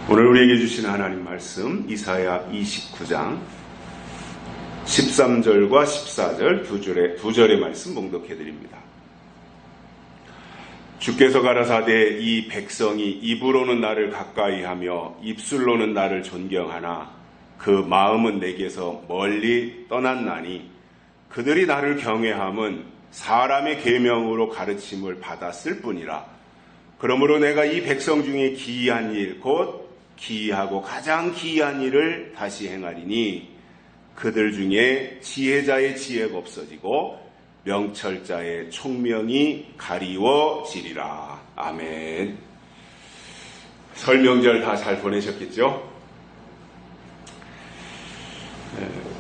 오늘 우리에게 주신 하나님 말씀 이사야 29장 13절과 14절 두 절의 말씀 봉독해 드립니다. 주께서 가라사대 이 백성이 입으로는 나를 가까이하며 입술로는 나를 존경하나 그 마음은 내게서 멀리 떠났나니 그들이 나를 경외함은 사람의 계명으로 가르침을 받았을 뿐이라. 그러므로 내가 이 백성 중에 기이한 일 곧 기이하고 가장 기이한 일을 다시 행하리니 그들 중에 지혜자의 지혜가 없어지고 명철자의 총명이 가리워지리라. 아멘. 설 명절 다 잘 보내셨겠죠?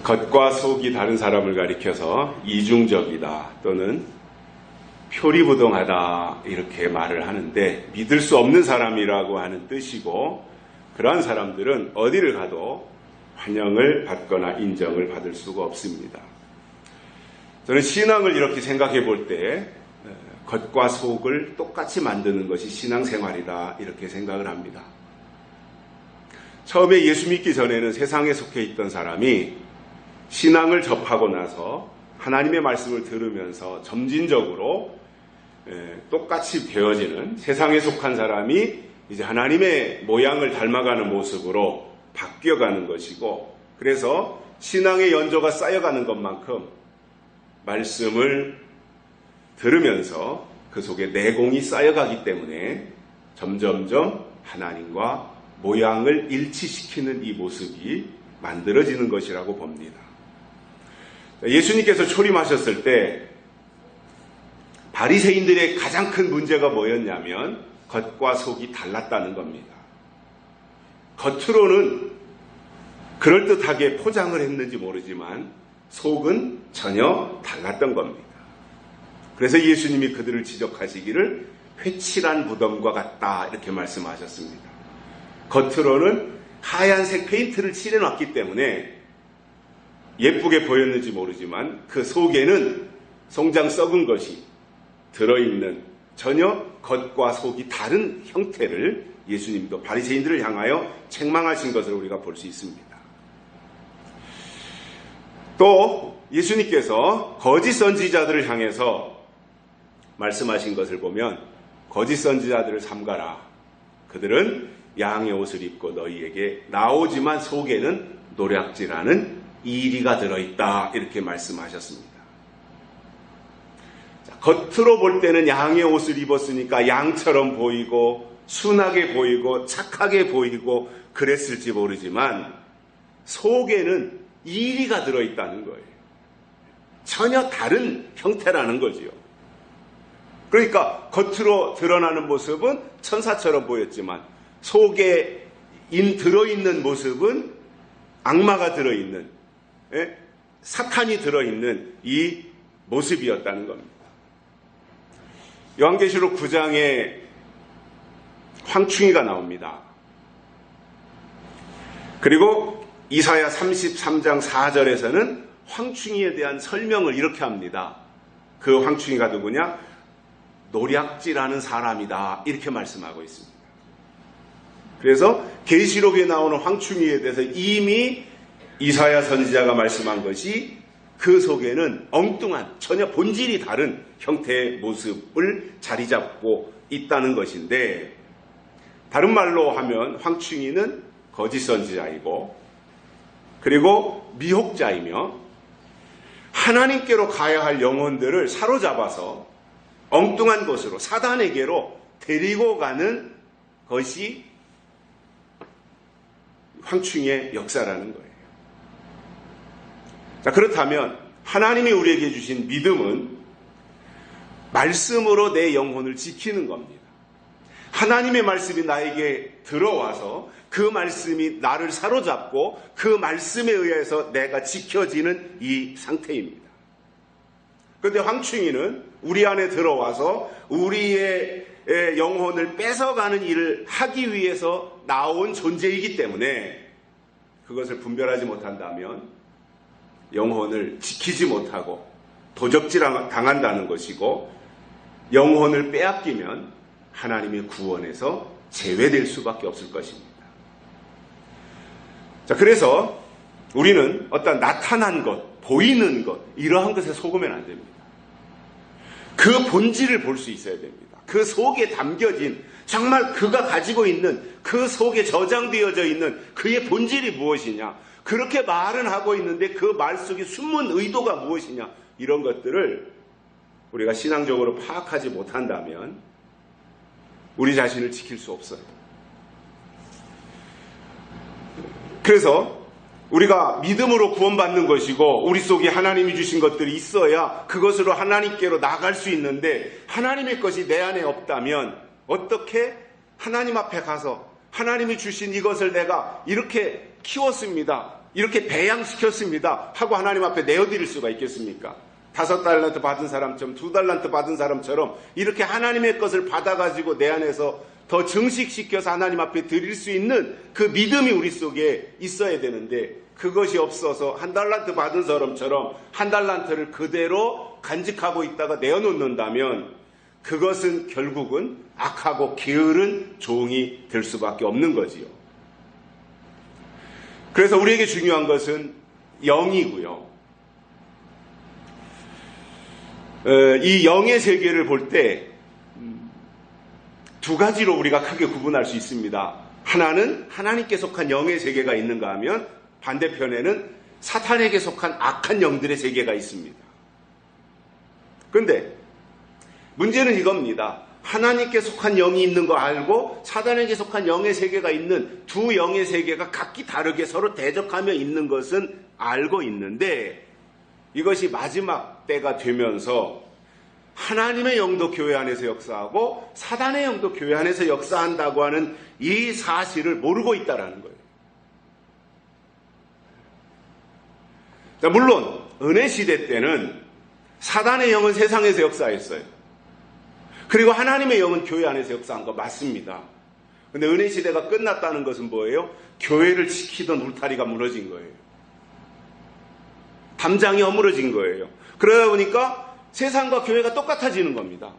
겉과 속이 다른 사람을 가리켜서 이중적이다 또는 표리부동하다 이렇게 말을 하는데, 믿을 수 없는 사람이라고 하는 뜻이고, 그러한 사람들은 어디를 가도 환영을 받거나 인정을 받을 수가 없습니다. 저는 신앙을 이렇게 생각해 볼 때 겉과 속을 똑같이 만드는 것이 신앙생활이다 이렇게 생각을 합니다. 처음에 예수 믿기 전에는 세상에 속해 있던 사람이 신앙을 접하고 나서 하나님의 말씀을 들으면서 점진적으로 똑같이 되어지는, 세상에 속한 사람이 이제 하나님의 모양을 닮아가는 모습으로 바뀌어가는 것이고, 그래서 신앙의 연조가 쌓여가는 것만큼 말씀을 들으면서 그 속에 내공이 쌓여가기 때문에 점점점 하나님과 모양을 일치시키는 이 모습이 만들어지는 것이라고 봅니다. 예수님께서 초림하셨을 때 바리새인들의 가장 큰 문제가 뭐였냐면 겉과 속이 달랐다는 겁니다. 겉으로는 그럴듯하게 포장을 했는지 모르지만 속은 전혀 달랐던 겁니다. 그래서 예수님이 그들을 지적하시기를 회칠한 무덤과 같다 이렇게 말씀하셨습니다. 겉으로는 하얀색 페인트를 칠해놨기 때문에 예쁘게 보였는지 모르지만 그 속에는 송장 썩은 것이 들어있는, 전혀 겉과 속이 다른 형태를 예수님도 바리새인들을 향하여 책망하신 것을 우리가 볼 수 있습니다. 또 예수님께서 거짓 선지자들을 향해서 말씀하신 것을 보면 거짓 선지자들을 삼가라. 그들은 양의 옷을 입고 너희에게 나오지만 속에는 노략질하는 이리가 들어있다 이렇게 말씀하셨습니다. 겉으로 볼 때는 양의 옷을 입었으니까 양처럼 보이고 순하게 보이고 착하게 보이고 그랬을지 모르지만 속에는 이리가 들어있다는 거예요. 전혀 다른 형태라는 거지요. 그러니까 겉으로 드러나는 모습은 천사처럼 보였지만 속에 들어있는 모습은 악마가 들어있는, 사탄이 들어있는 이 모습이었다는 겁니다. 요한계시록 9장에 황충이가 나옵니다. 그리고 이사야 33장 4절에서는 황충이에 대한 설명을 이렇게 합니다. 그 황충이가 누구냐? 노략질하는 사람이다 이렇게 말씀하고 있습니다. 그래서 계시록에 나오는 황충이에 대해서 이미 이사야 선지자가 말씀한 것이 그 속에는 엉뚱한 전혀 본질이 다른 형태의 모습을 자리 잡고 있다는 것인데, 다른 말로 하면 황충이는 거짓 선지자이고 그리고 미혹자이며 하나님께로 가야 할 영혼들을 사로잡아서 엉뚱한 곳으로 사단에게로 데리고 가는 것이 황충이의 역사라는 거예요. 자, 그렇다면 하나님이 우리에게 주신 믿음은 말씀으로 내 영혼을 지키는 겁니다. 하나님의 말씀이 나에게 들어와서 그 말씀이 나를 사로잡고 그 말씀에 의해서 내가 지켜지는 이 상태입니다. 그런데 황충이는 우리 안에 들어와서 우리의 영혼을 뺏어가는 일을 하기 위해서 나온 존재이기 때문에 그것을 분별하지 못한다면 영혼을 지키지 못하고 도적질 당한다는 것이고, 영혼을 빼앗기면 하나님의 구원에서 제외될 수밖에 없을 것입니다. 자, 그래서 우리는 어떤 나타난 것, 보이는 것, 이러한 것에 속으면 안 됩니다. 그 본질을 볼 수 있어야 됩니다. 그 속에 담겨진, 정말 그가 가지고 있는, 그 속에 저장되어져 있는 그의 본질이 무엇이냐, 그렇게 말은 하고 있는데 그 말 속에 숨은 의도가 무엇이냐, 이런 것들을 우리가 신앙적으로 파악하지 못한다면 우리 자신을 지킬 수 없어요. 그래서 우리가 믿음으로 구원받는 것이고 우리 속에 하나님이 주신 것들이 있어야 그것으로 하나님께로 나갈 수 있는데, 하나님의 것이 내 안에 없다면 어떻게 하나님 앞에 가서 하나님이 주신 이것을 내가 이렇게 키웠습니다, 이렇게 배양시켰습니다 하고 하나님 앞에 내어드릴 수가 있겠습니까? 5달란트 받은 사람처럼, 2달란트 받은 사람처럼 이렇게 하나님의 것을 받아가지고 내 안에서 더 증식시켜서 하나님 앞에 드릴 수 있는 그 믿음이 우리 속에 있어야 되는데, 그것이 없어서 1달란트 받은 사람처럼 1달란트를 그대로 간직하고 있다가 내어놓는다면 그것은 결국은 악하고 게으른 종이 될 수밖에 없는 거지요. 그래서 우리에게 중요한 것은 영이고요. 이 영의 세계를 볼 때 두 가지로 우리가 크게 구분할 수 있습니다. 하나는 하나님께 속한 영의 세계가 있는가 하면, 반대편에는 사탄에게 속한 악한 영들의 세계가 있습니다. 그런데 문제는 이겁니다. 하나님께 속한 영이 있는 거 알고 사탄에게 속한 영의 세계가 있는 두 영의 세계가 각기 다르게 서로 대적하며 있는 것은 알고 있는데, 이것이 마지막 때가 되면서 하나님의 영도 교회 안에서 역사하고 사단의 영도 교회 안에서 역사한다고 하는 이 사실을 모르고 있다는 거예요. 자, 물론 은혜 시대 때는 사단의 영은 세상에서 역사했어요. 그리고 하나님의 영은 교회 안에서 역사한 거 맞습니다. 그런데 은혜 시대가 끝났다는 것은 뭐예요? 교회를 지키던 울타리가 무너진 거예요. 담장이 허물어진 거예요. 그러다 보니까 세상과 교회가 똑같아지는 겁니다.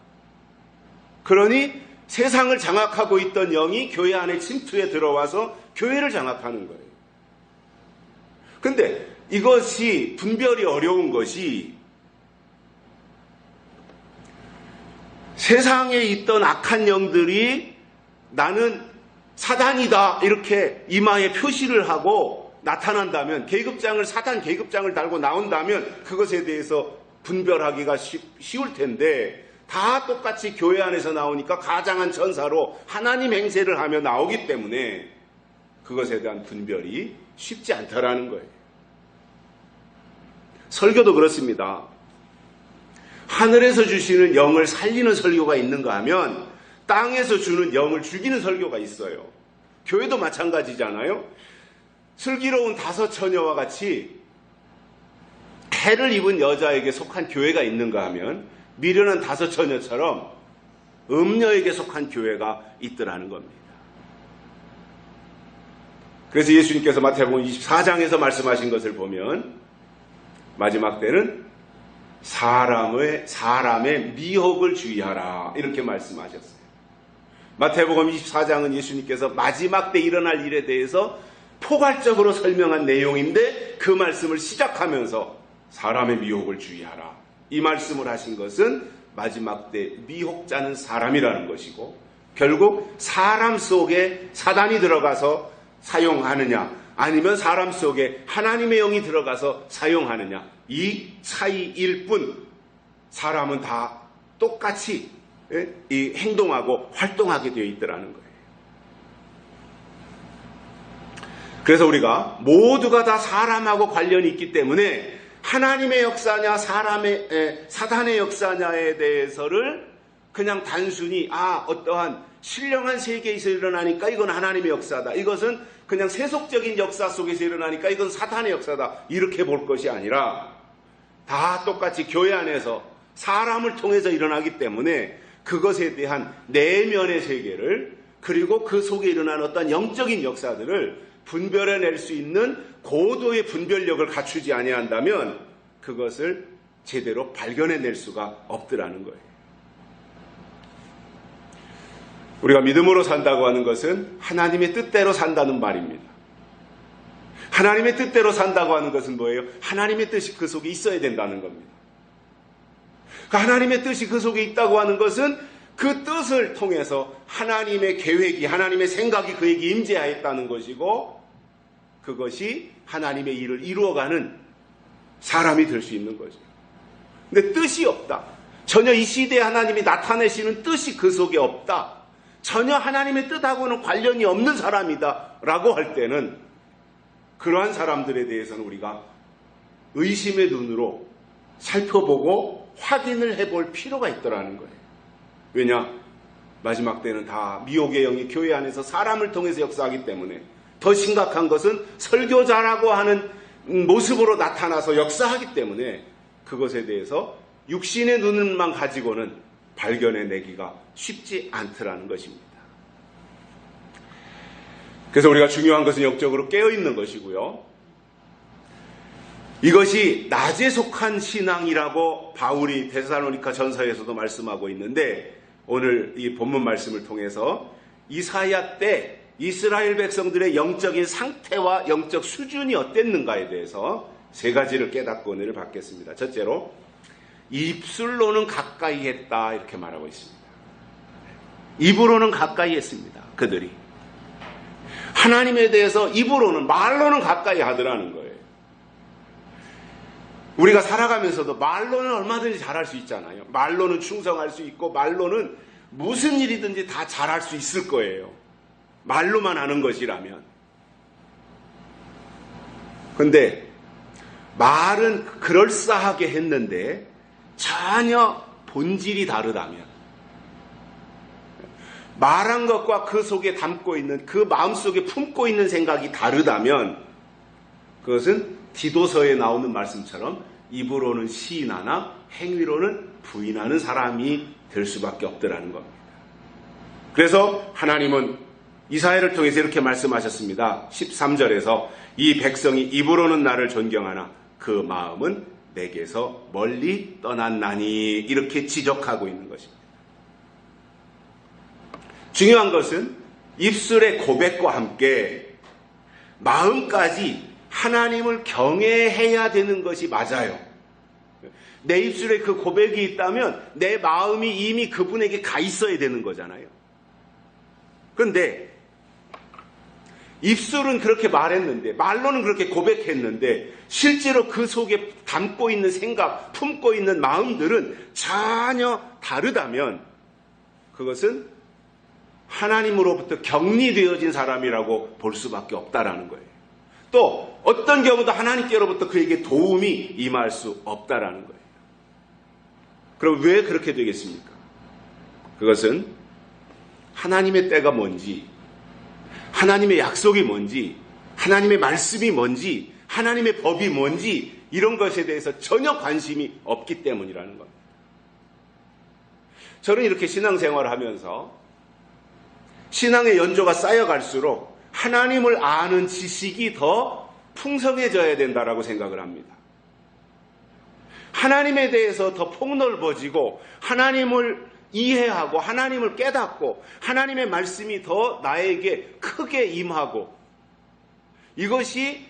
그러니 세상을 장악하고 있던 영이 교회 안에 침투해 들어와서 교회를 장악하는 거예요. 그런데 이것이 분별이 어려운 것이, 세상에 있던 악한 영들이 나는 사단이다 이렇게 이마에 표시를 하고 나타난다면, 계급장을, 사단 계급장을 달고 나온다면 그것에 대해서 분별하기가 쉬울 텐데, 다 똑같이 교회 안에서 나오니까 가장한 천사로 하나님 행세를 하며 나오기 때문에 그것에 대한 분별이 쉽지 않다라는 거예요. 설교도 그렇습니다. 하늘에서 주시는 영을 살리는 설교가 있는가 하면 땅에서 주는 영을 죽이는 설교가 있어요. 교회도 마찬가지잖아요. 슬기로운 5 처녀와 같이 해를 입은 여자에게 속한 교회가 있는가 하면 미련한 5 처녀처럼 음녀에게 속한 교회가 있더라는 겁니다. 그래서 예수님께서 마태복음 24장에서 말씀하신 것을 보면 마지막 때는 사람의 미혹을 주의하라 이렇게 말씀하셨어요. 마태복음 24장은 예수님께서 마지막 때 일어날 일에 대해서 포괄적으로 설명한 내용인데, 그 말씀을 시작하면서 사람의 미혹을 주의하라, 이 말씀을 하신 것은 마지막 때 미혹자는 사람이라는 것이고, 결국 사람 속에 사단이 들어가서 사용하느냐 아니면 사람 속에 하나님의 영이 들어가서 사용하느냐, 이 차이일 뿐 사람은 다 똑같이 이 행동하고 활동하게 되어 있더라는 거예요. 그래서 우리가 모두가 다 사람하고 관련이 있기 때문에 하나님의 역사냐 사단의 역사냐에 대해서를 그냥 단순히 어떠한 신령한 세계에서 일어나니까 이건 하나님의 역사다, 이것은 그냥 세속적인 역사 속에서 일어나니까 이건 사탄의 역사다, 이렇게 볼 것이 아니라 다 똑같이 교회 안에서 사람을 통해서 일어나기 때문에 그것에 대한 내면의 세계를, 그리고 그 속에 일어나는 어떤 영적인 역사들을 분별해낼 수 있는 고도의 분별력을 갖추지 아니한다면 그것을 제대로 발견해낼 수가 없더라는 거예요. 우리가 믿음으로 산다고 하는 것은 하나님의 뜻대로 산다는 말입니다. 하나님의 뜻대로 산다고 하는 것은 뭐예요? 하나님의 뜻이 그 속에 있어야 된다는 겁니다. 하나님의 뜻이 그 속에 있다고 하는 것은 그 뜻을 통해서 하나님의 계획이, 하나님의 생각이 그에게 임재하였다는 것이고, 그것이 하나님의 일을 이루어가는 사람이 될 수 있는 거죠. 근데 뜻이 없다. 전혀 이 시대에 하나님이 나타내시는 뜻이 그 속에 없다. 전혀 하나님의 뜻하고는 관련이 없는 사람이다 라고 할 때는 그러한 사람들에 대해서는 우리가 의심의 눈으로 살펴보고 확인을 해볼 필요가 있더라는 거예요. 왜냐? 마지막 때는 다 미혹의 영이 교회 안에서 사람을 통해서 역사하기 때문에 더 심각한 것은 설교자라고 하는 모습으로 나타나서 역사하기 때문에 그것에 대해서 육신의 눈만 가지고는 발견해내기가 쉽지 않더라는 것입니다. 그래서 우리가 중요한 것은 영적으로 깨어있는 것이고요. 이것이 낮에 속한 신앙이라고 바울이 데살로니가 전서에서도 말씀하고 있는데, 오늘 이 본문 말씀을 통해서 이사야 때 이스라엘 백성들의 영적인 상태와 영적 수준이 어땠는가에 대해서 세 가지를 깨닫고 은혜를 받겠습니다. 첫째로, 입술로는 가까이 했다 이렇게 말하고 있습니다. 입으로는 가까이 했습니다. 그들이 하나님에 대해서 입으로는, 말로는 가까이 하더라는 거예요. 우리가 살아가면서도 말로는 얼마든지 잘할 수 있잖아요. 말로는 충성할 수 있고 말로는 무슨 일이든지 다 잘할 수 있을 거예요. 말로만 하는 것이라면. 그런데 말은 그럴싸하게 했는데 전혀 본질이 다르다면, 말한 것과 그 속에 담고 있는, 그 마음속에 품고 있는 생각이 다르다면 그것은 디도서에 나오는 말씀처럼 입으로는 시인하나 행위로는 부인하는 사람이 될 수밖에 없더라는 겁니다. 그래서 하나님은 이사야를 통해서 이렇게 말씀하셨습니다. 13절에서 이 백성이 입으로는 나를 존경하나 그 마음은 내게서 멀리 떠났나니, 이렇게 지적하고 있는 것입니다. 중요한 것은 입술의 고백과 함께 마음까지 하나님을 경외해야 되는 것이 맞아요. 내 입술에 그 고백이 있다면 내 마음이 이미 그분에게 가 있어야 되는 거잖아요. 그런데 입술은 그렇게 말했는데, 말로는 그렇게 고백했는데 실제로 그 속에 담고 있는 생각, 품고 있는 마음들은 전혀 다르다면 그것은 하나님으로부터 격리되어진 사람이라고 볼 수밖에 없다라는 거예요. 또 어떤 경우도 하나님께로부터 그에게 도움이 임할 수 없다라는 거예요. 그럼 왜 그렇게 되겠습니까? 그것은 하나님의 때가 뭔지, 하나님의 약속이 뭔지, 하나님의 말씀이 뭔지, 하나님의 법이 뭔지, 이런 것에 대해서 전혀 관심이 없기 때문이라는 겁니다. 저는 이렇게 신앙생활을 하면서 신앙의 연조가 쌓여갈수록 하나님을 아는 지식이 더 풍성해져야 된다라고 생각을 합니다. 하나님에 대해서 더 폭넓어지고 하나님을 이해하고 하나님을 깨닫고 하나님의 말씀이 더 나에게 크게 임하고, 이것이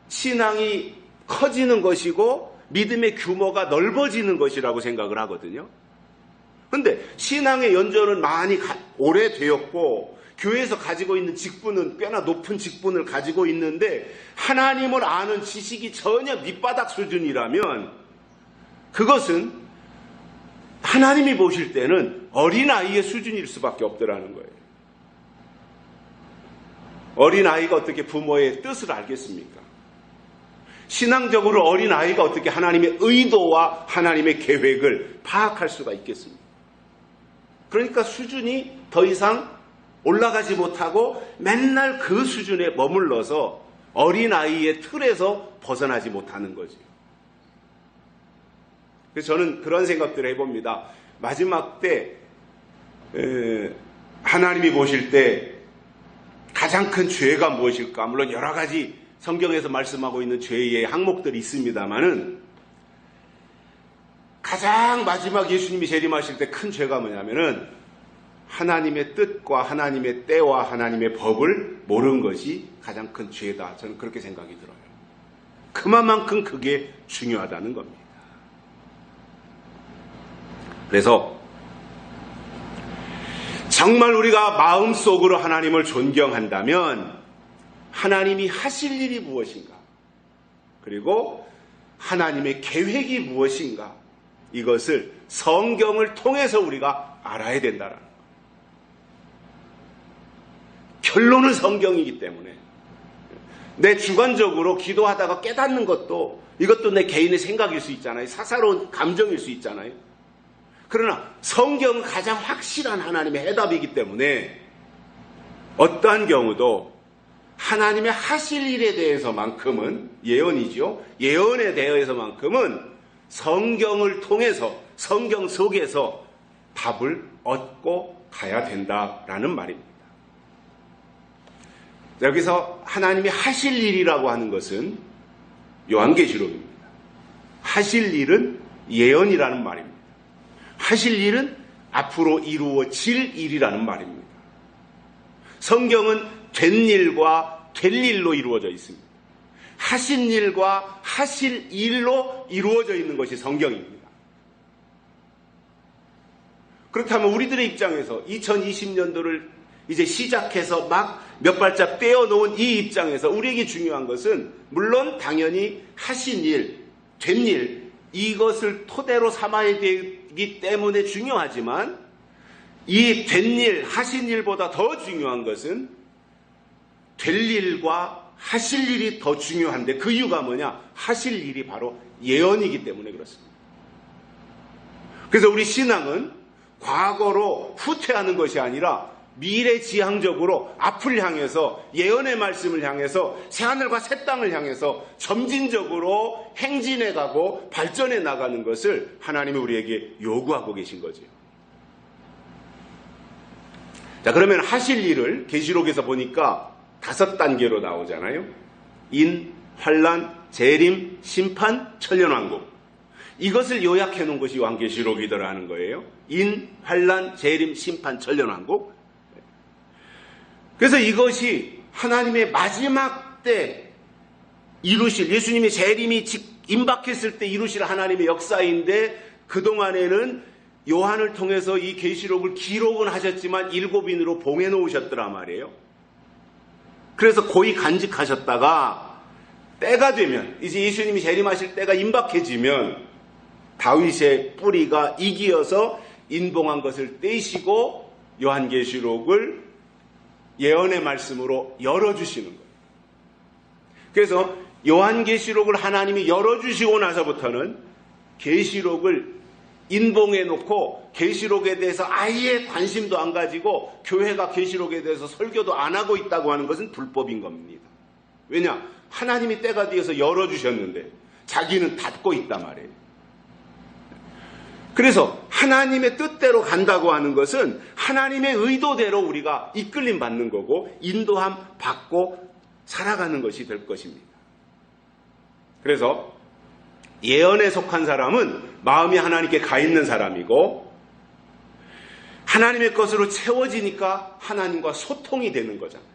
신앙이 커지는 것이고 믿음의 규모가 넓어지는 것이라고 생각을 하거든요. 그런데 신앙의 연조는 많이 오래되었고 교회에서 가지고 있는 직분은 꽤나 높은 직분을 가지고 있는데 하나님을 아는 지식이 전혀 밑바닥 수준이라면 그것은 하나님이 보실 때는 어린아이의 수준일 수밖에 없더라는 거예요. 어린아이가 어떻게 부모의 뜻을 알겠습니까? 신앙적으로 어린아이가 어떻게 하나님의 의도와 하나님의 계획을 파악할 수가 있겠습니까? 그러니까 수준이 더 이상 올라가지 못하고 맨날 그 수준에 머물러서 어린아이의 틀에서 벗어나지 못하는 거죠. 그래서 저는 그런 생각들을 해봅니다. 마지막 때 하나님이 보실 때 가장 큰 죄가 무엇일까? 물론 여러 가지 성경에서 말씀하고 있는 죄의 항목들이 있습니다만은 가장 마지막 예수님이 재림하실 때 큰 죄가 뭐냐면은 하나님의 뜻과 하나님의 때와 하나님의 법을 모르는 것이 가장 큰 죄다. 저는 그렇게 생각이 들어요. 그만큼 그게 중요하다는 겁니다. 그래서 정말 우리가 마음속으로 하나님을 존경한다면 하나님이 하실 일이 무엇인가? 그리고 하나님의 계획이 무엇인가? 이것을 성경을 통해서 우리가 알아야 된다는 거예요. 결론은 성경이기 때문에 내 주관적으로 기도하다가 깨닫는 것도 이것도 내 개인의 생각일 수 있잖아요. 사사로운 감정일 수 있잖아요. 그러나 성경은 가장 확실한 하나님의 해답이기 때문에 어떠한 경우도 하나님의 하실 일에 대해서만큼은 예언이죠. 예언에 대해서만큼은 성경을 통해서 성경 속에서 답을 얻고 가야 된다라는 말입니다. 여기서 하나님이 하실 일이라고 하는 것은 요한계시록입니다. 하실 일은 예언이라는 말입니다. 하실 일은 앞으로 이루어질 일이라는 말입니다. 성경은 된 일과 될 일로 이루어져 있습니다. 하신 일과 하실 일로 이루어져 있는 것이 성경입니다. 그렇다면 우리들의 입장에서 2020년도를 이제 시작해서 막 몇 발짝 떼어놓은 이 입장에서 우리에게 중요한 것은 물론 당연히 하신 일, 된 일, 이것을 토대로 삼아야 되기 때문에 중요하지만 이 된 일, 하신 일보다 더 중요한 것은 될 일과 하실 일이 더 중요한데 그 이유가 뭐냐? 하실 일이 바로 예언이기 때문에 그렇습니다. 그래서 우리 신앙은 과거로 후퇴하는 것이 아니라 미래지향적으로 앞을 향해서 예언의 말씀을 향해서 새하늘과 새 땅을 향해서 점진적으로 행진해가고 발전해 나가는 것을 하나님이 우리에게 요구하고 계신 거죠. 자, 그러면 하실 일을 계시록에서 보니까 5단계로 나오잖아요. 인, 환란, 재림, 심판, 천년왕국. 이것을 요약해 놓은 것이 요한계시록이더라는 거예요. 인, 환란, 재림, 심판, 천년왕국. 그래서 이것이 하나님의 마지막 때 이루실, 예수님의 재림이 임박했을 때 이루실 하나님의 역사인데 그동안에는 요한을 통해서 이 계시록을 기록은 하셨지만 7인으로 봉해 놓으셨더란 말이에요. 그래서 고이 간직하셨다가 때가 되면 이제 예수님이 재림하실 때가 임박해지면 다윗의 뿌리가 이기어서 인봉한 것을 떼시고 요한계시록을 예언의 말씀으로 열어주시는 거예요. 그래서 요한계시록을 하나님이 열어주시고 나서부터는 계시록을 인봉해 놓고 계시록에 대해서 아예 관심도 안 가지고 교회가 계시록에 대해서 설교도 안 하고 있다고 하는 것은 불법인 겁니다. 왜냐? 하나님이 때가 되어서 열어주셨는데 자기는 닫고 있단 말이에요. 그래서 하나님의 뜻대로 간다고 하는 것은 하나님의 의도대로 우리가 이끌림 받는 거고 인도함 받고 살아가는 것이 될 것입니다. 그래서 예언에 속한 사람은 마음이 하나님께 가 있는 사람이고 하나님의 것으로 채워지니까 하나님과 소통이 되는 거잖아요.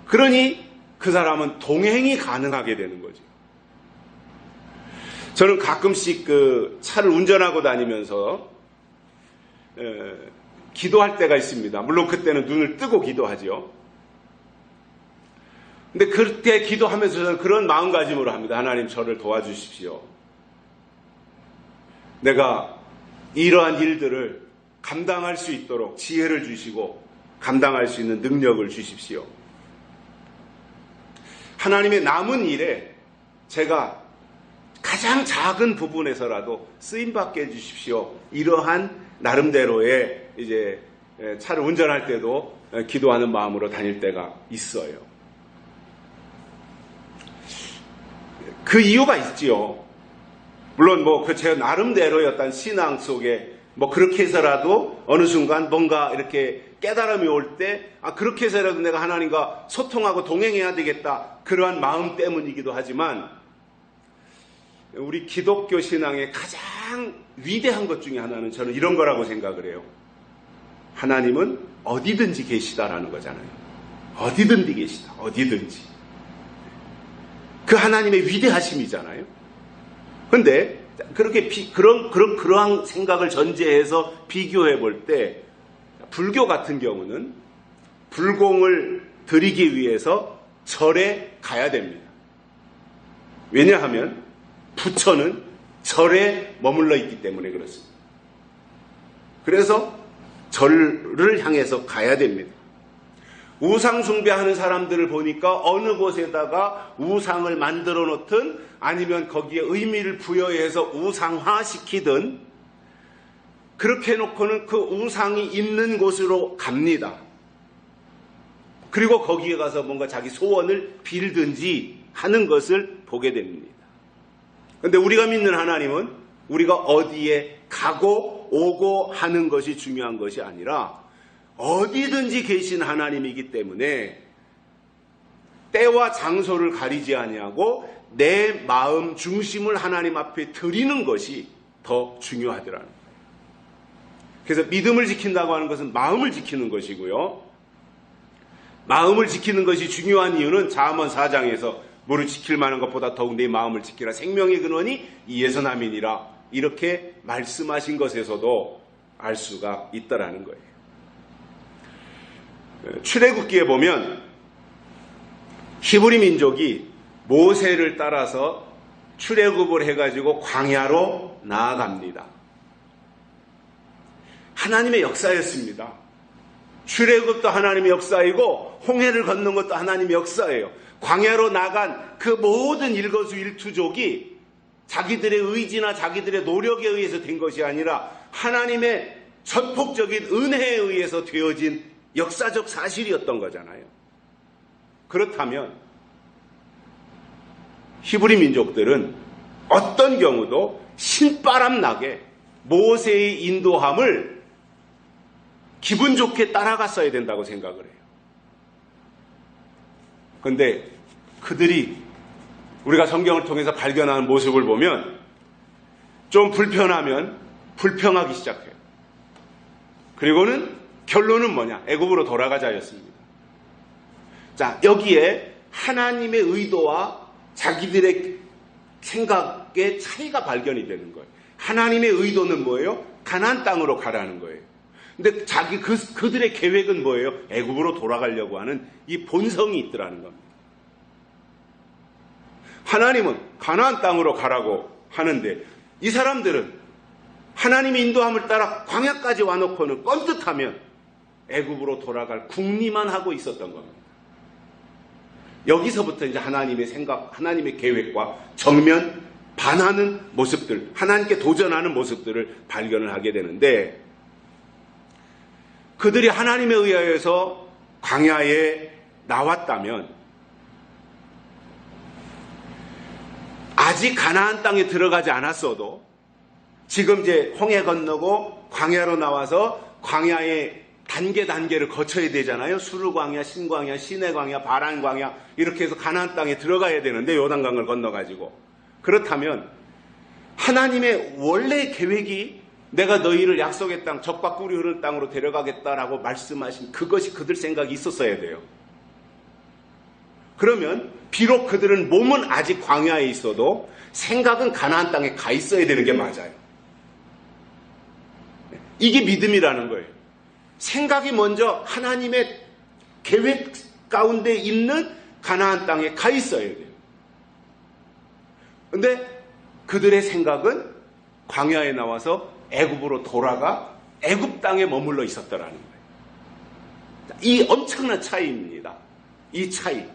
그러니 그 사람은 동행이 가능하게 되는 거죠. 저는 가끔씩 그 차를 운전하고 다니면서 기도할 때가 있습니다. 물론 그때는 눈을 뜨고 기도하죠. 근데 그때 기도하면서 저는 그런 마음가짐으로 합니다. 하나님 저를 도와주십시오. 내가 이러한 일들을 감당할 수 있도록 지혜를 주시고 감당할 수 있는 능력을 주십시오. 하나님의 남은 일에 제가 가장 작은 부분에서라도 쓰임받게 해주십시오. 이러한 나름대로의 이제 차를 운전할 때도 기도하는 마음으로 다닐 때가 있어요. 그 이유가 있지요. 물론 제 나름대로의 어떤 신앙 속에 그렇게 해서라도 어느 순간 뭔가 이렇게 깨달음이 올 때 그렇게 해서라도 내가 하나님과 소통하고 동행해야 되겠다. 그러한 마음 때문이기도 하지만 우리 기독교 신앙의 가장 위대한 것 중에 하나는 저는 이런 거라고 생각을 해요. 하나님은 어디든지 계시다라는 거잖아요. 어디든지 계시다. 어디든지. 그 하나님의 위대하심이잖아요. 근데 그렇게 그러한 생각을 전제해서 비교해 볼 때 불교 같은 경우는 불공을 드리기 위해서 절에 가야 됩니다. 왜냐하면 부처는 절에 머물러 있기 때문에 그렇습니다. 그래서 절을 향해서 가야 됩니다. 우상 숭배하는 사람들을 보니까 어느 곳에다가 우상을 만들어 놓든 아니면 거기에 의미를 부여해서 우상화시키든 그렇게 해놓고는 그 우상이 있는 곳으로 갑니다. 그리고 거기에 가서 뭔가 자기 소원을 빌든지 하는 것을 보게 됩니다. 그런데 우리가 믿는 하나님은 우리가 어디에 가고 오고 하는 것이 중요한 것이 아니라 어디든지 계신 하나님이기 때문에 때와 장소를 가리지 아니하고 내 마음 중심을 하나님 앞에 드리는 것이 더 중요하더라는 거예요. 그래서 믿음을 지킨다고 하는 것은 마음을 지키는 것이고요. 마음을 지키는 것이 중요한 이유는 잠언 4장에서 무릇 지킬 만한 것보다 더욱 내 마음을 지키라. 생명의 근원이 이에서 남이니라. 이렇게 말씀하신 것에서도 알 수가 있다라는 거예요. 출애굽기에 보면 히브리 민족이 모세를 따라서 출애굽을 해가지고 광야로 나아갑니다. 하나님의 역사였습니다. 출애굽도 하나님의 역사이고 홍해를 건넌 것도 하나님의 역사예요. 광야로 나간 그 모든 일거수일투족이 자기들의 의지나 자기들의 노력에 의해서 된 것이 아니라 하나님의 전폭적인 은혜에 의해서 되어진 역사적 사실이었던 거잖아요. 그렇다면 히브리 민족들은 어떤 경우도 신바람 나게 모세의 인도함을 기분 좋게 따라갔어야 된다고 생각을 해요. 그런데 그들이 우리가 성경을 통해서 발견하는 모습을 보면 좀 불편하면 불평하기 시작해요. 그리고는 결론은 뭐냐? 애굽으로 돌아가자였습니다. 자, 여기에 하나님의 의도와 자기들의 생각의 차이가 발견이 되는 거예요. 하나님의 의도는 뭐예요? 가나안 땅으로 가라는 거예요. 근데 그들의 계획은 뭐예요? 애굽으로 돌아가려고 하는 이 본성이 있더라는 겁니다. 하나님은 가나안 땅으로 가라고 하는데 이 사람들은 하나님의 인도함을 따라 광야까지 와놓고는 뻔듯하면 애굽으로 돌아갈 궁리만 하고 있었던 겁니다. 여기서부터 이제 하나님의 생각, 하나님의 계획과 정면 반하는 모습들, 하나님께 도전하는 모습들을 발견을 하게 되는데 그들이 하나님에 의하여서 광야에 나왔다면 아직 가나안 땅에 들어가지 않았어도 지금 이제 홍해 건너고 광야로 나와서 광야에 단계를 거쳐야 되잖아요. 수르광야, 신광야, 시내광야, 바란광야 이렇게 해서 가나안 땅에 들어가야 되는데 요단강을 건너가지고 그렇다면 하나님의 원래 계획이 내가 너희를 약속의 땅, 젖과 꿀이 흐르는 땅으로 데려가겠다라고 말씀하신 그것이 그들 생각이 있었어야 돼요. 그러면 비록 그들은 몸은 아직 광야에 있어도 생각은 가나안 땅에 가 있어야 되는 게 맞아요. 이게 믿음이라는 거예요. 생각이 먼저 하나님의 계획 가운데 있는 가나안 땅에 가 있어야 돼요. 그런데 그들의 생각은 광야에 나와서 애굽으로 돌아가 애굽 땅에 머물러 있었더라는 거예요. 이 엄청난 차이입니다. 이 차이.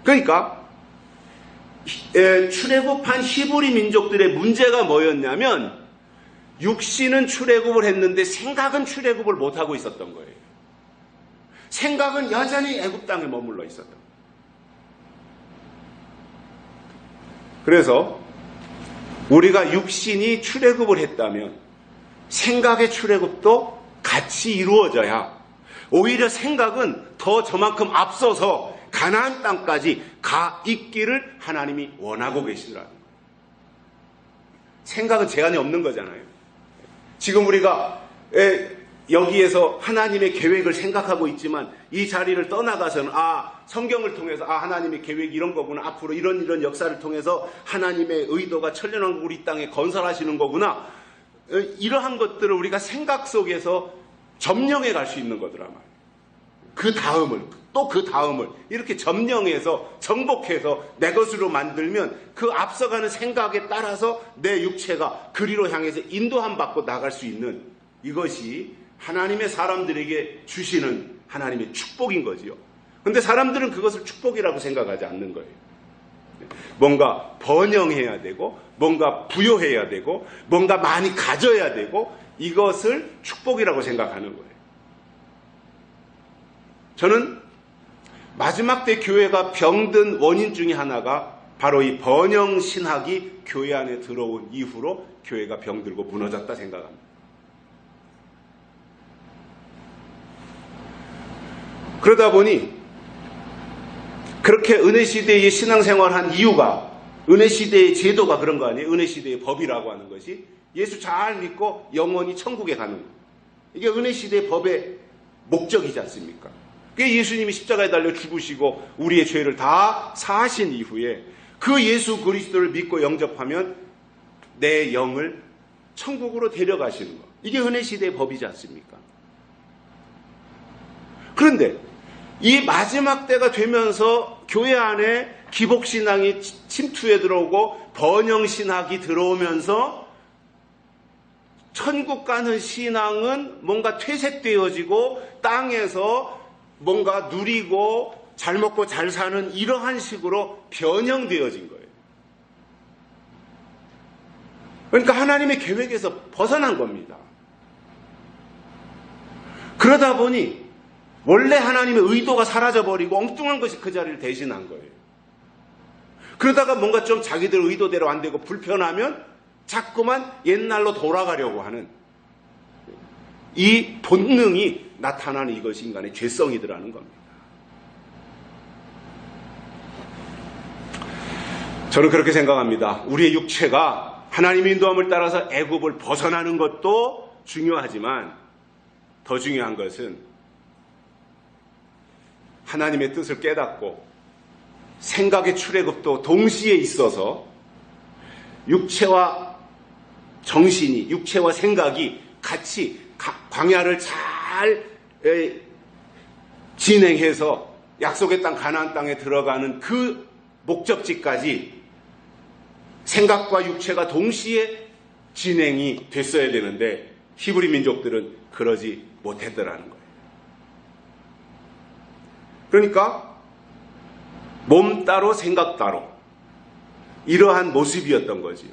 그러니까 출애굽한 히브리 민족들의 문제가 뭐였냐면 육신은 출애굽을 했는데 생각은 출애굽을 못하고 있었던 거예요. 생각은 여전히 애굽 땅에 머물러 있었던 거예요. 그래서 우리가 육신이 출애굽을 했다면 생각의 출애굽도 같이 이루어져야 오히려 생각은 더 저만큼 앞서서 가나안 땅까지 가 있기를 하나님이 원하고 계시더라는 거예요. 생각은 제한이 없는 거잖아요. 지금 우리가 여기에서 하나님의 계획을 생각하고 있지만 이 자리를 떠나가서는 성경을 통해서 하나님의 계획이 이런 거구나. 앞으로 이런 역사를 통해서 하나님의 의도가 천년왕국 우리 땅에 건설하시는 거구나. 이러한 것들을 우리가 생각 속에서 점령해 갈 수 있는 거더라 말이에요. 그 다음을 이렇게 점령해서 정복해서 내 것으로 만들면 그 앞서가는 생각에 따라서 내 육체가 그리로 향해서 인도함 받고 나갈 수 있는 이것이 하나님의 사람들에게 주시는 하나님의 축복인 거지요. 그런데 사람들은 그것을 축복이라고 생각하지 않는 거예요. 뭔가 번영해야 되고 뭔가 부여해야 되고 뭔가 많이 가져야 되고 이것을 축복이라고 생각하는 거예요. 저는 마지막 때 교회가 병든 원인 중에 하나가 바로 이 번영신학이 교회 안에 들어온 이후로 교회가 병들고 무너졌다 생각합니다. 그러다 보니 그렇게 은혜시대의 신앙생활한 이유가 은혜시대의 제도가 그런 거 아니에요? 은혜시대의 법이라고 하는 것이 예수 잘 믿고 영원히 천국에 가는 거예요. 이게 은혜시대의 법의 목적이지 않습니까? 그게 예수님이 십자가에 달려 죽으시고 우리의 죄를 다 사하신 이후에 그 예수 그리스도를 믿고 영접하면 내 영을 천국으로 데려가시는 거. 이게 은혜시대의 법이지 않습니까? 그런데 이 마지막 때가 되면서 교회 안에 기복신앙이 침투해 들어오고 번영신학이 들어오면서 천국 가는 신앙은 뭔가 퇴색되어지고 땅에서 뭔가 누리고 잘 먹고 잘 사는 이러한 식으로 변형되어진 거예요. 그러니까 하나님의 계획에서 벗어난 겁니다. 그러다 보니 원래 하나님의 의도가 사라져버리고 엉뚱한 것이 그 자리를 대신한 거예요. 그러다가 뭔가 좀 자기들 의도대로 안 되고 불편하면 자꾸만 옛날로 돌아가려고 하는 이 본능이 나타나는 이것이 인간의 죄성이더라는 겁니다. 저는 그렇게 생각합니다. 우리의 육체가 하나님의 인도함을 따라서 애굽을 벗어나는 것도 중요하지만 더 중요한 것은 하나님의 뜻을 깨닫고 생각의 출애굽도 동시에 있어서 육체와 정신이, 육체와 생각이 같이 광야를 잘 진행해서 약속의 땅 가나안 땅에 들어가는 그 목적지까지 생각과 육체가 동시에 진행이 됐어야 되는데 히브리 민족들은 그러지 못했더라는 거예요. 그러니까 몸 따로 생각 따로 이러한 모습이었던 거지요.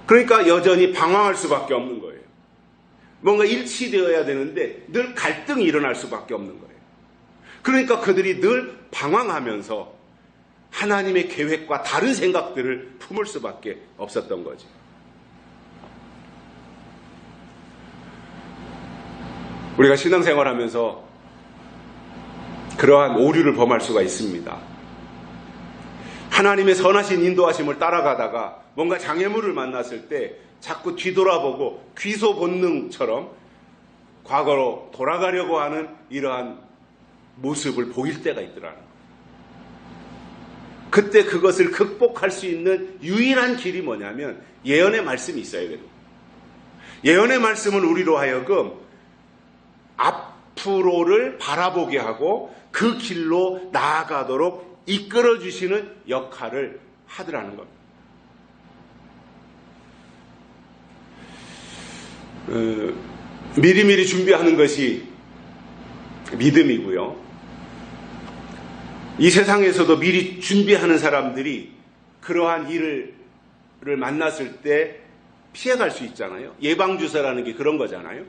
그러니까 여전히 방황할 수밖에 없는 거예요. 뭔가 일치되어야 되는데 늘 갈등이 일어날 수밖에 없는 거예요. 그러니까 그들이 늘 방황하면서 하나님의 계획과 다른 생각들을 품을 수밖에 없었던 거죠. 우리가 신앙생활하면서 그러한 오류를 범할 수가 있습니다. 하나님의 선하신 인도하심을 따라가다가 뭔가 장애물을 만났을 때 자꾸 뒤돌아보고 귀소 본능처럼 과거로 돌아가려고 하는 이러한 모습을 보일 때가 있더라는 거예요. 그때 그것을 극복할 수 있는 유일한 길이 뭐냐면 예언의 말씀이 있어야 됩니다. 예언의 말씀은 우리로 하여금 앞으로를 바라보게 하고 그 길로 나아가도록 이끌어주시는 역할을 하더라는 겁니다. 미리미리 준비하는 것이 믿음이고요. 이 세상에서도 미리 준비하는 사람들이 그러한 일을 만났을 때 피해갈 수 있잖아요. 예방주사라는 게 그런 거잖아요.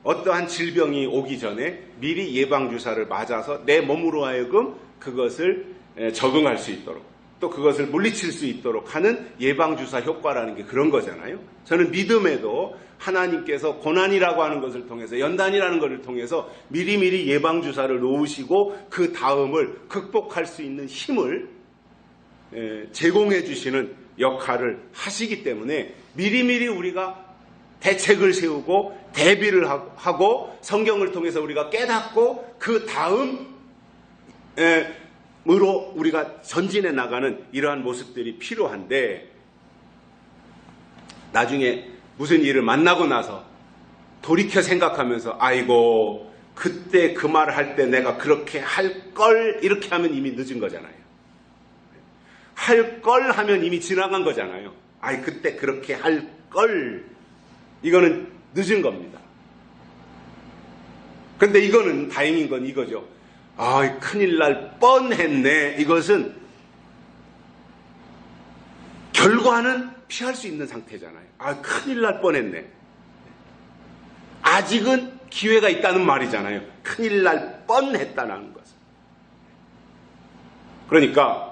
어떠한 질병이 오기 전에 미리 예방주사를 맞아서 내 몸으로 하여금 그것을 적응할 수 있도록 또 그것을 물리칠 수 있도록 하는 예방주사 효과라는 게 그런 거잖아요. 저는 믿음에도 하나님께서 고난이라고 하는 것을 통해서 연단이라는 것을 통해서 미리미리 예방주사를 놓으시고 그 다음을 극복할 수 있는 힘을 제공해 주시는 역할을 하시기 때문에 미리미리 우리가 대책을 세우고 대비를 하고 성경을 통해서 우리가 깨닫고 그 다음으로 우리가 전진해 나가는 이러한 모습들이 필요한데, 나중에 무슨 일을 만나고 나서 돌이켜 생각하면서 아이고 그때 그 말을 할 때 내가 그렇게 할 걸, 이렇게 하면 이미 늦은 거잖아요. 할 걸 하면 이미 지나간 거잖아요. 아이 그때 그렇게 할 걸, 이거는 늦은 겁니다. 근데 이거는 다행인 건 이거죠. 아, 큰일 날 뻔했네. 이것은 결과는 피할 수 있는 상태잖아요. 아, 큰일 날 뻔했네. 아직은 기회가 있다는 말이잖아요. 큰일 날 뻔했다는 것은. 그러니까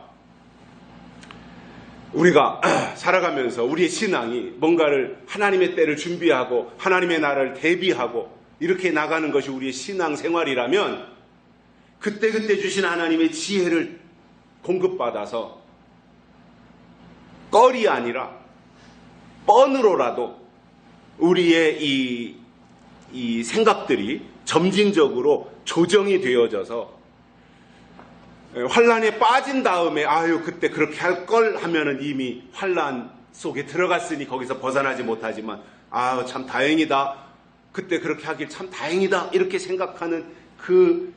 우리가 살아가면서 우리의 신앙이 뭔가를 하나님의 때를 준비하고 하나님의 날을 대비하고 이렇게 나가는 것이 우리의 신앙 생활이라면, 그때그때 주신 하나님의 지혜를 공급받아서 껄이 아니라 뻔으로라도 우리의 이 생각들이 점진적으로 조정이 되어져서 환란에 빠진 다음에 아유 그때 그렇게 할 걸 하면은 이미 환란 속에 들어갔으니 거기서 벗어나지 못하지만 아유 참 다행이다, 그때 그렇게 하길 참 다행이다, 이렇게 생각하는 그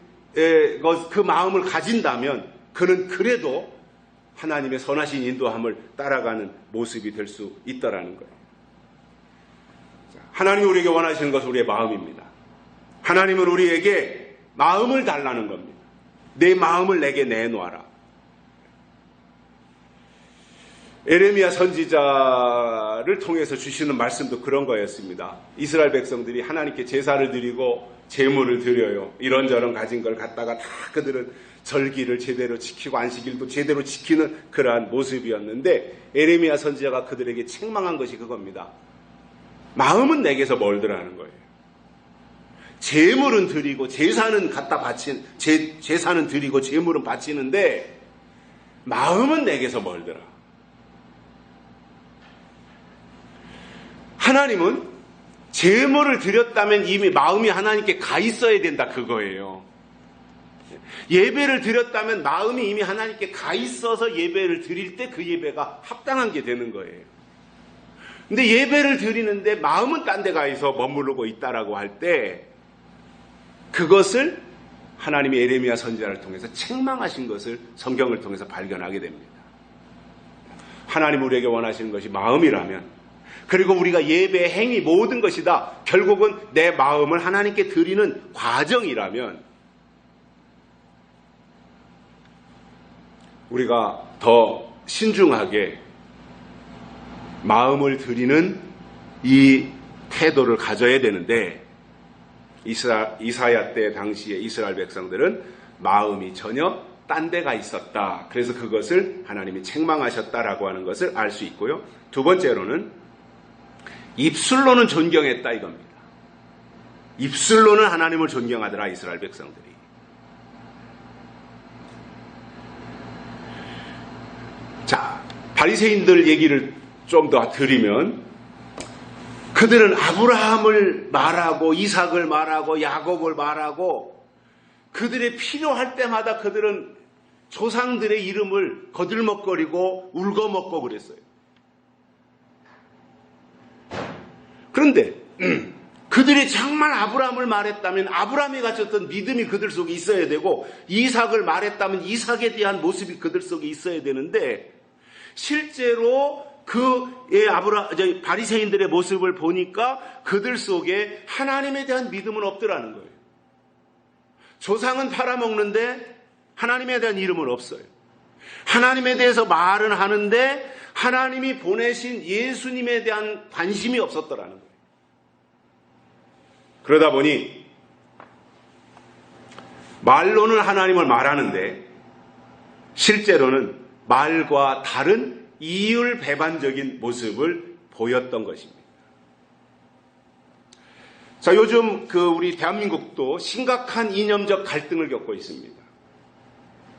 마음을 가진다면 그는 그래도 하나님의 선하신 인도함을 따라가는 모습이 될 수 있다라는 거예요. 하나님이 우리에게 원하시는 것은 우리의 마음입니다. 하나님은 우리에게 마음을 달라는 겁니다. 내 마음을 내게 내놓아라. 에레미야 선지자를 통해서 주시는 말씀도 그런 거였습니다. 이스라엘 백성들이 하나님께 제사를 드리고 제물을 드려요. 이런저런 가진 걸 갖다가 다 그들은 절기를 제대로 지키고 안식일도 제대로 지키는 그러한 모습이었는데, 에레미야 선지자가 그들에게 책망한 것이 그겁니다. 마음은 내게서 멀더라는 거예요. 제물은 드리고 제사는 갖다 제사는 드리고 제물은 바치는데 마음은 내게서 멀더라. 하나님은 제물을 드렸다면 이미 마음이 하나님께 가 있어야 된다, 그거예요. 예배를 드렸다면 마음이 이미 하나님께 가 있어서 예배를 드릴 때 그 예배가 합당한 게 되는 거예요. 근데 예배를 드리는데 마음은 딴 데 가 있어 머무르고 있다라고 할 때 그것을 하나님이 에레미야 선지자를 통해서 책망하신 것을 성경을 통해서 발견하게 됩니다. 하나님 우리에게 원하시는 것이 마음이라면, 그리고 우리가 예배 행위 모든 것이 다 결국은 내 마음을 하나님께 드리는 과정이라면, 우리가 더 신중하게 마음을 드리는 이 태도를 가져야 되는데, 이사야 때 당시에 이스라엘 백성들은 마음이 전혀 딴 데가 있었다. 그래서 그것을 하나님이 책망하셨다라고 하는 것을 알 수 있고요. 두 번째로는 입술로는 존경했다 이겁니다. 입술로는 하나님을 존경하더라 이스라엘 백성들이. 자, 바리새인들 얘기를 좀 더 드리면, 그들은 아브라함을 말하고 이삭을 말하고 야곱을 말하고 그들의 필요할 때마다 그들은 조상들의 이름을 거들먹거리고 울거먹고 그랬어요. 그런데 그들이 정말 아브라함을 말했다면 아브라함이 가졌던 믿음이 그들 속에 있어야 되고, 이삭을 말했다면 이삭에 대한 모습이 그들 속에 있어야 되는데, 실제로 바리새인들의 모습을 보니까 그들 속에 하나님에 대한 믿음은 없더라는 거예요. 조상은 팔아먹는데 하나님에 대한 이름은 없어요. 하나님에 대해서 말은 하는데 하나님이 보내신 예수님에 대한 관심이 없었더라는 거예요. 그러다 보니 말로는 하나님을 말하는데 실제로는 말과 다른 이율배반적인 모습을 보였던 것입니다. 자, 요즘 우리 대한민국도 심각한 이념적 갈등을 겪고 있습니다.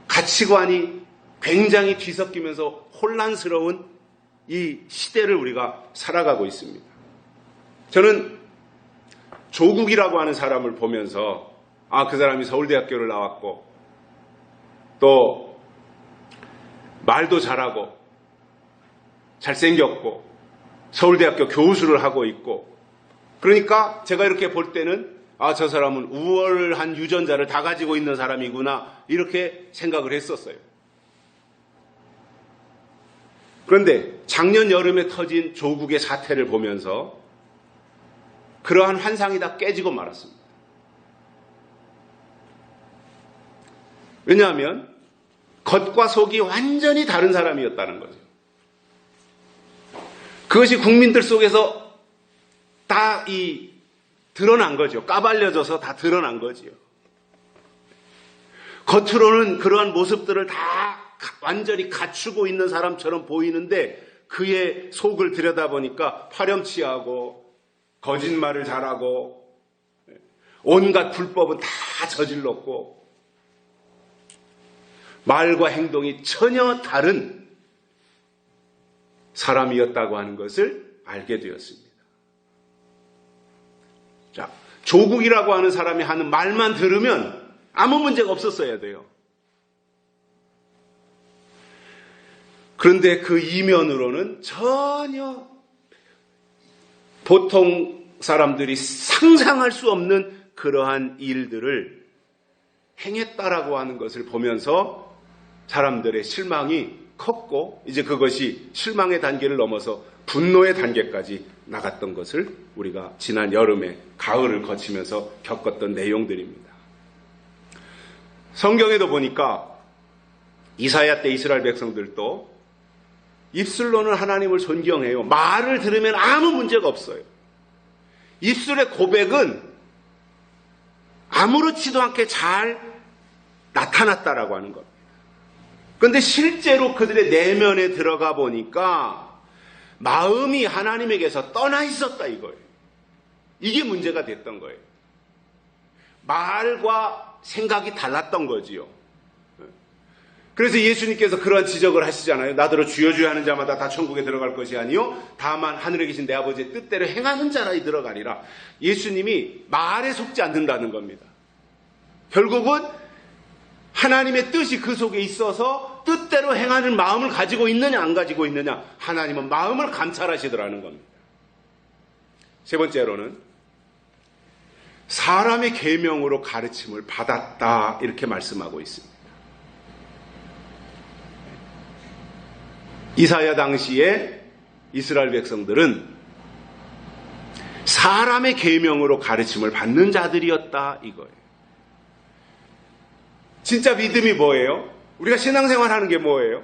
가치관이 굉장히 뒤섞이면서 혼란스러운 이 시대를 우리가 살아가고 있습니다. 저는 조국이라고 하는 사람을 보면서 그 사람이 서울대학교를 나왔고 또 말도 잘하고 잘생겼고 서울대학교 교수를 하고 있고 그러니까 제가 이렇게 볼 때는 저 사람은 우월한 유전자를 다 가지고 있는 사람이구나 이렇게 생각을 했었어요. 그런데 작년 여름에 터진 조국의 사태를 보면서 그러한 환상이 다 깨지고 말았습니다. 왜냐하면 겉과 속이 완전히 다른 사람이었다는 거죠. 그것이 국민들 속에서 다 드러난 거죠. 까발려져서 다 드러난 거지요. 겉으로는 그러한 모습들을 다 완전히 갖추고 있는 사람처럼 보이는데 그의 속을 들여다보니까 파렴치하고 거짓말을 잘하고 온갖 불법은 다 저질렀고 말과 행동이 전혀 다른 사람이었다고 하는 것을 알게 되었습니다. 자, 조국이라고 하는 사람이 하는 말만 들으면 아무 문제가 없었어야 돼요. 그런데 그 이면으로는 전혀 보통 사람들이 상상할 수 없는 그러한 일들을 행했다라고 하는 것을 보면서 사람들의 실망이 컸고 이제 그것이 실망의 단계를 넘어서 분노의 단계까지 나갔던 것을 우리가 지난 여름에 가을을 거치면서 겪었던 내용들입니다. 성경에도 보니까 이사야 때 이스라엘 백성들도 입술로는 하나님을 존경해요. 말을 들으면 아무 문제가 없어요. 입술의 고백은 아무렇지도 않게 잘 나타났다라고 하는 겁니다. 그런데 실제로 그들의 내면에 들어가 보니까 마음이 하나님에게서 떠나 있었다 이거예요. 이게 문제가 됐던 거예요. 말과 생각이 달랐던 거지요. 그래서 예수님께서 그러한 지적을 하시잖아요. 나더러 주여 주여 하는 자마다 다 천국에 들어갈 것이 아니요 다만 하늘에 계신 내 아버지의 뜻대로 행하는 자라이 들어가리라. 예수님이 말에 속지 않는다는 겁니다. 결국은 하나님의 뜻이 그 속에 있어서 뜻대로 행하는 마음을 가지고 있느냐 안 가지고 있느냐 하나님은 마음을 감찰하시더라는 겁니다. 세 번째로는 사람의 계명으로 가르침을 받았다 이렇게 말씀하고 있습니다. 이사야 당시에 이스라엘 백성들은 사람의 계명으로 가르침을 받는 자들이었다 이거예요. 진짜 믿음이 뭐예요? 우리가 신앙생활 하는 게 뭐예요?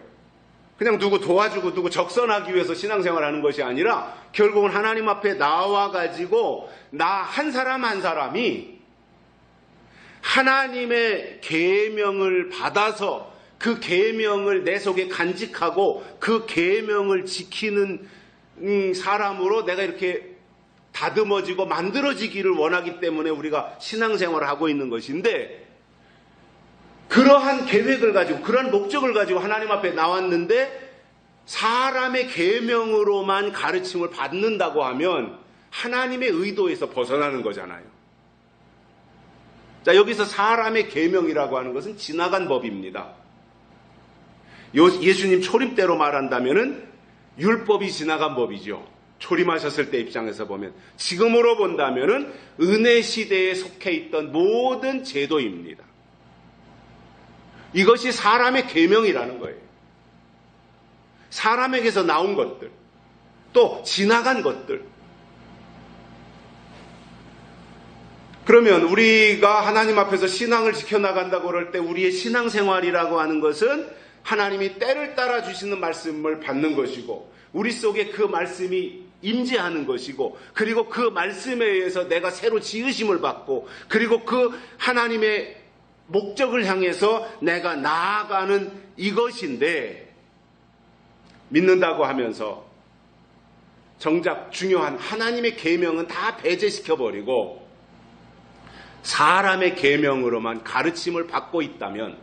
그냥 누구 도와주고 누구 적선하기 위해서 신앙생활 하는 것이 아니라 결국은 하나님 앞에 나와가지고 나 한 사람 한 사람이 하나님의 계명을 받아서 그 계명을 내 속에 간직하고 그 계명을 지키는 사람으로 내가 이렇게 다듬어지고 만들어지기를 원하기 때문에 우리가 신앙생활을 하고 있는 것인데 그러한 계획을 가지고 그러한 목적을 가지고 하나님 앞에 나왔는데 사람의 계명으로만 가르침을 받는다고 하면 하나님의 의도에서 벗어나는 거잖아요. 자, 여기서 사람의 계명이라고 하는 것은 지나간 법입니다. 예수님 초림 때로 말한다면은 율법이 지나간 법이죠. 초림하셨을 때 입장에서 보면 지금으로 본다면은 은혜 시대에 속해 있던 모든 제도입니다. 이것이 사람의 계명이라는 거예요. 사람에게서 나온 것들, 또 지나간 것들. 그러면 우리가 하나님 앞에서 신앙을 지켜나간다고 그럴 때 우리의 신앙생활이라고 하는 것은 하나님이 때를 따라 주시는 말씀을 받는 것이고 우리 속에 그 말씀이 임재하는 것이고 그리고 그 말씀에 의해서 내가 새로 지으심을 받고 그리고 그 하나님의 목적을 향해서 내가 나아가는 이것인데 믿는다고 하면서 정작 중요한 하나님의 계명은 다 배제시켜버리고 사람의 계명으로만 가르침을 받고 있다면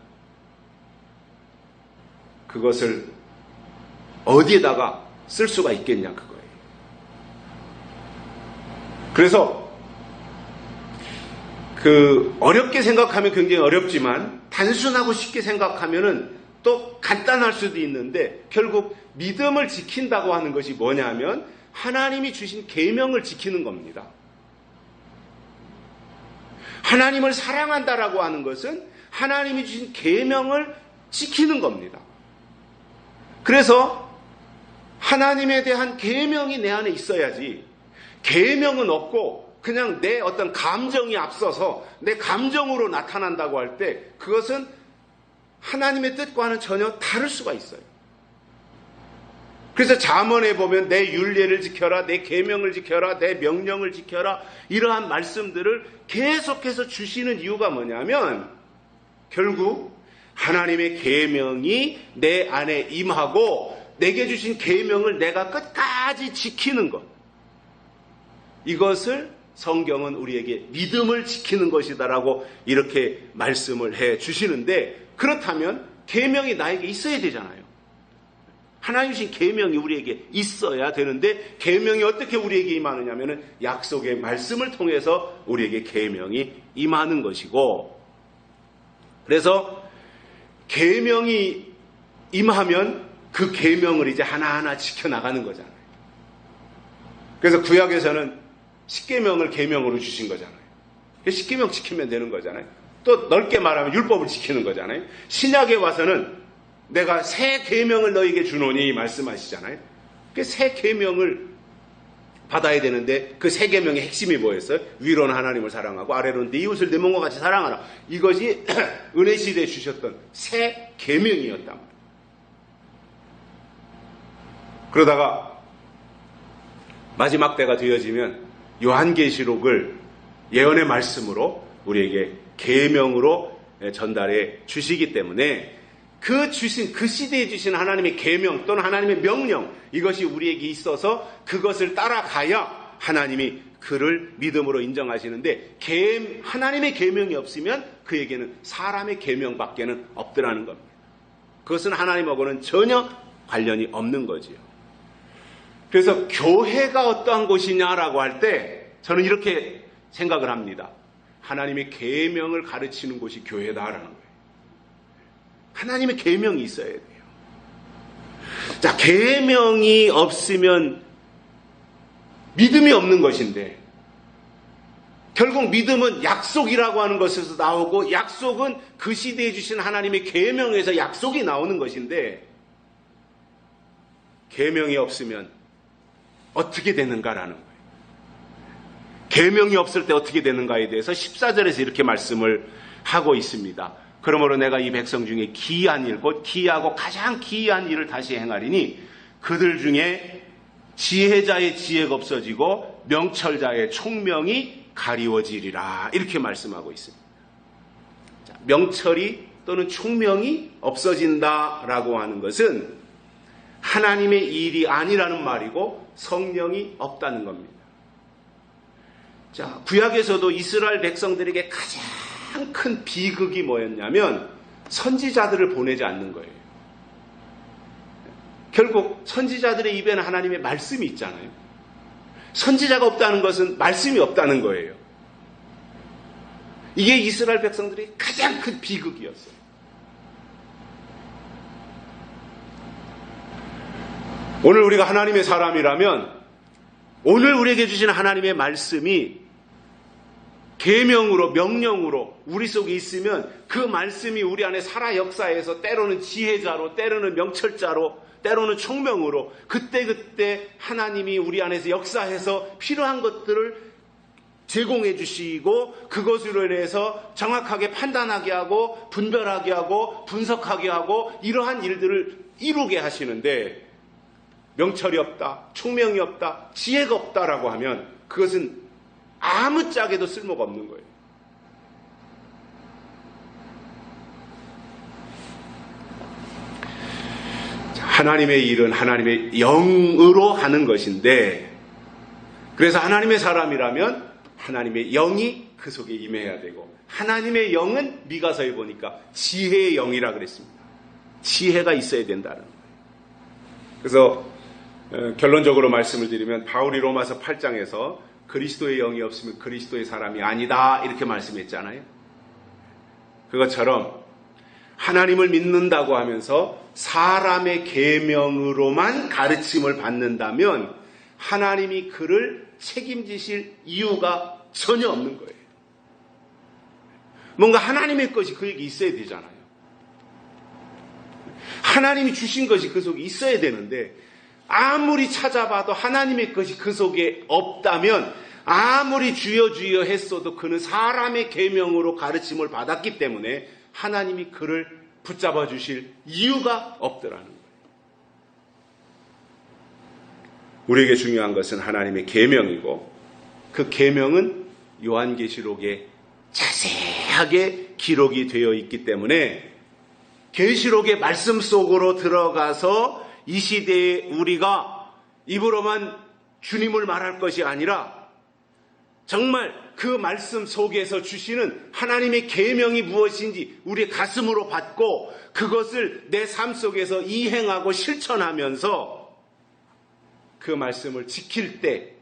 그것을 어디에다가 쓸 수가 있겠냐 그거예요. 그래서 어렵게 생각하면 굉장히 어렵지만 단순하고 쉽게 생각하면은 또 간단할 수도 있는데 결국 믿음을 지킨다고 하는 것이 뭐냐면 하나님이 주신 계명을 지키는 겁니다. 하나님을 사랑한다라고 하는 것은 하나님이 주신 계명을 지키는 겁니다. 그래서 하나님에 대한 계명이 내 안에 있어야지 계명은 없고 그냥 내 어떤 감정이 앞서서 내 감정으로 나타난다고 할 때 그것은 하나님의 뜻과는 전혀 다를 수가 있어요. 그래서 잠언에 보면 내 율례를 지켜라, 내 계명을 지켜라, 내 명령을 지켜라 이러한 말씀들을 계속해서 주시는 이유가 뭐냐면 결국 하나님의 계명이 내 안에 임하고 내게 주신 계명을 내가 끝까지 지키는 것. 이것을 성경은 우리에게 믿음을 지키는 것이다라고 이렇게 말씀을 해 주시는데 그렇다면 계명이 나에게 있어야 되잖아요. 하나님 주신 계명이 우리에게 있어야 되는데 계명이 어떻게 우리에게 임하느냐면 약속의 말씀을 통해서 우리에게 계명이 임하는 것이고 그래서 계명이 임하면 그 계명을 이제 하나하나 지켜나가는 거잖아요. 그래서 구약에서는 십계명을 계명으로 주신 거잖아요. 십계명 지키면 되는 거잖아요. 또 넓게 말하면 율법을 지키는 거잖아요. 신약에 와서는 내가 새 계명을 너에게 주노니 말씀하시잖아요. 그 새 계명을 받아야 되는데 그 새 계명의 핵심이 뭐였어요? 위로는 하나님을 사랑하고 아래로는 네 이웃을 내 몸과 같이 사랑하라. 이것이 은혜 시대에 주셨던 새 계명이었단 말이에요. 그러다가 마지막 때가 되어지면 요한계시록을 예언의 말씀으로 우리에게 계명으로 전달해 주시기 때문에 그 시대에 주신 하나님의 계명 또는 하나님의 명령 이것이 우리에게 있어서 그것을 따라가야 하나님이 그를 믿음으로 인정하시는데 하나님의 계명이 없으면 그에게는 사람의 계명밖에는 없더라는 겁니다. 그것은 하나님하고는 전혀 관련이 없는 거지요. 그래서 교회가 어떠한 곳이냐라고 할 때 저는 이렇게 생각을 합니다. 하나님의 계명을 가르치는 곳이 교회다라는 거예요. 하나님의 계명이 있어야 돼요. 자, 계명이 없으면 믿음이 없는 것인데 결국 믿음은 약속이라고 하는 것에서 나오고 약속은 그 시대에 주신 하나님의 계명에서 약속이 나오는 것인데 계명이 없으면 어떻게 되는가라는 거예요. 계명이 없을 때 어떻게 되는가에 대해서 14절에서 이렇게 말씀을 하고 있습니다. 그러므로 내가 이 백성 중에 기이한 일, 곧 기이하고 가장 기이한 일을 다시 행하리니 그들 중에 지혜자의 지혜가 없어지고 명철자의 총명이 가리워지리라. 이렇게 말씀하고 있습니다. 자, 명철이 또는 총명이 없어진다라고 하는 것은 하나님의 일이 아니라는 말이고 성령이 없다는 겁니다. 자, 구약에서도 이스라엘 백성들에게 가장 큰 비극이 뭐였냐면 선지자들을 보내지 않는 거예요. 결국 선지자들의 입에는 하나님의 말씀이 있잖아요. 선지자가 없다는 것은 말씀이 없다는 거예요. 이게 이스라엘 백성들의 가장 큰 비극이었어요. 오늘 우리가 하나님의 사람이라면 오늘 우리에게 주신 하나님의 말씀이 계명으로 명령으로 우리 속에 있으면 그 말씀이 우리 안에 살아 역사해서 때로는 지혜자로 때로는 명철자로 때로는 총명으로 그때그때 하나님이 우리 안에서 역사해서 필요한 것들을 제공해 주시고 그것으로 인해서 정확하게 판단하게 하고 분별하게 하고 분석하게 하고 이러한 일들을 이루게 하시는데 명철이 없다, 총명이 없다, 지혜가 없다라고 하면 그것은 아무짝에도 쓸모가 없는 거예요. 하나님의 일은 하나님의 영으로 하는 것인데 그래서 하나님의 사람이라면 하나님의 영이 그 속에 임해야 되고 하나님의 영은 미가서에 보니까 지혜의 영이라 그랬습니다. 지혜가 있어야 된다는 거예요. 그래서 결론적으로 말씀을 드리면 바울이 로마서 8장에서 그리스도의 영이 없으면 그리스도의 사람이 아니다 이렇게 말씀했잖아요. 그것처럼 하나님을 믿는다고 하면서 사람의 계명으로만 가르침을 받는다면 하나님이 그를 책임지실 이유가 전혀 없는 거예요. 뭔가 하나님의 것이 그에게 있어야 되잖아요. 하나님이 주신 것이 그 속에 있어야 되는데 아무리 찾아봐도 하나님의 것이 그 속에 없다면 아무리 주여 주여 했어도 그는 사람의 계명으로 가르침을 받았기 때문에 하나님이 그를 붙잡아 주실 이유가 없더라는 거예요. 우리에게 중요한 것은 하나님의 계명이고 그 계명은 요한계시록에 자세하게 기록이 되어 있기 때문에 계시록의 말씀 속으로 들어가서 이 시대에 우리가 입으로만 주님을 말할 것이 아니라 정말 그 말씀 속에서 주시는 하나님의 계명이 무엇인지 우리의 가슴으로 받고 그것을 내 삶 속에서 이행하고 실천하면서 그 말씀을 지킬 때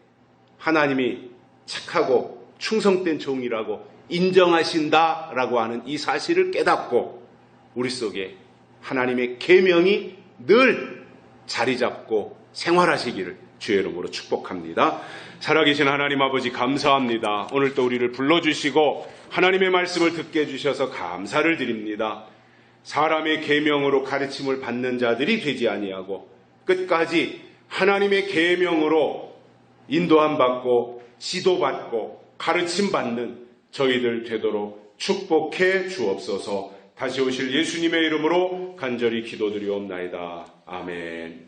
하나님이 착하고 충성된 종이라고 인정하신다라고 하는 이 사실을 깨닫고 우리 속에 하나님의 계명이 늘 자리 잡고 생활하시기를 주의 이름으로 축복합니다. 살아계신 하나님 아버지 감사합니다. 오늘 또 우리를 불러주시고 하나님의 말씀을 듣게 해주셔서 감사를 드립니다. 사람의 계명으로 가르침을 받는 자들이 되지 아니하고 끝까지 하나님의 계명으로 인도함 받고 지도받고 가르침 받는 저희들 되도록 축복해 주옵소서. 다시 오실 예수님의 이름으로 간절히 기도드리옵나이다. 아멘.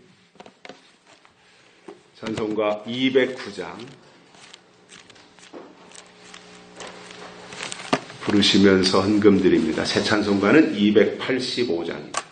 찬송가 209장 부르시면서 헌금드립니다. 새 찬송가는 285장입니다.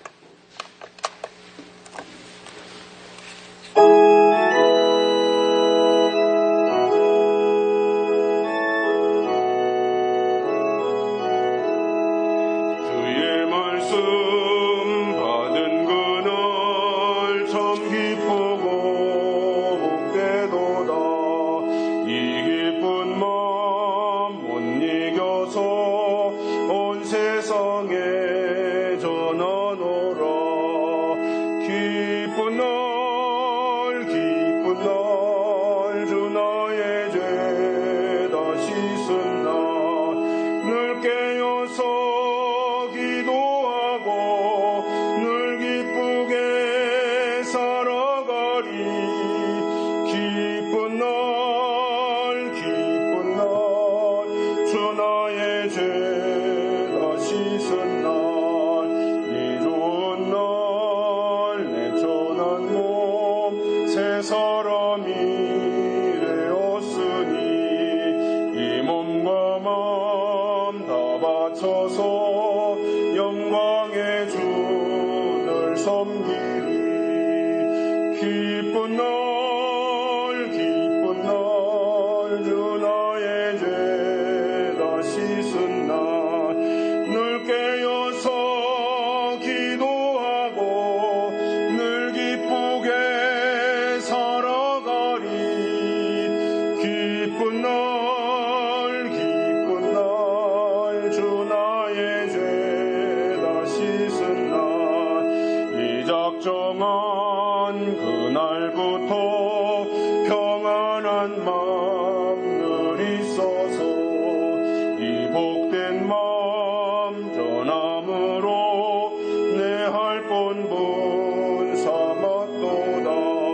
복된 마음 전함으로 내 할 뻔